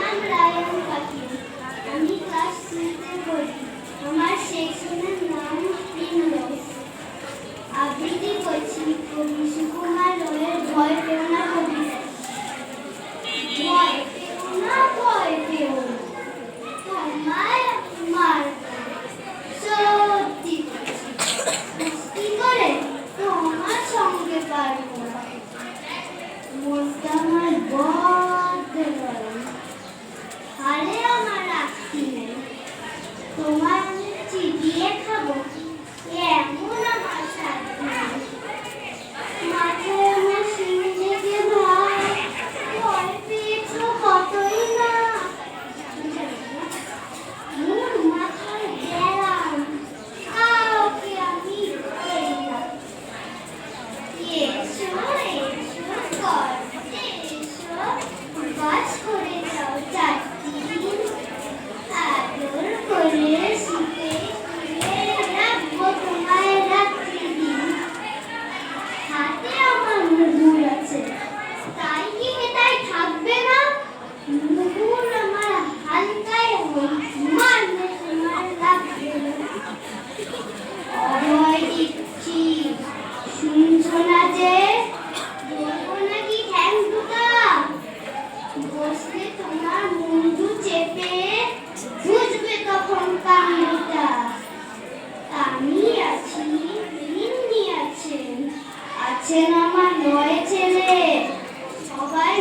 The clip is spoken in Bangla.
নাম রায়ন পাখি। আমি ক্লাস 3-তে পড়ি। আমার সেকশনের নাম প্রিমরোজ। আবৃত্তি করছি কবি সুকুমার রায়ের ভয় পেও না কবিতা। ভয় পেও না, ভয় পেও না, তোমায় মার সত্যি কুস্তি করে তোমার সঙ্গে পারবো। মনটা আমার বড্ড গরম, হারে আমার রাখতি নেই। তোমার আমি চিবিয়ে খাবো এমন আমার সাধ্য নেই। মাথায় আমার শিং থেকে ভাই, ভয় পেয়েছো কতই না। মোর মাথায় গেলাম, কাউকে আমি করি না। এসো এসো করতে এসো, বাস করে যাও 4 দিন। আদর করে শীতে শুয়ে রাখবো তোমায় রাত্রি দিন। হাতে আমার মুগুর আছে, তাই কি তাই থাকবে না? মুগুর আমার হালকায় মারলে তোমার লাগবে না। অভয় দিচ্ছি, শুনছো না যে? বলবো নাকি ঠ্যাং দুটা? বসলে তোমার মুন্ডু চেপে বুঝবে তখন কাণ্ডটা। আমি আছি, ইনি আছেন, আছেন আমার 9 ছেলে, সবাই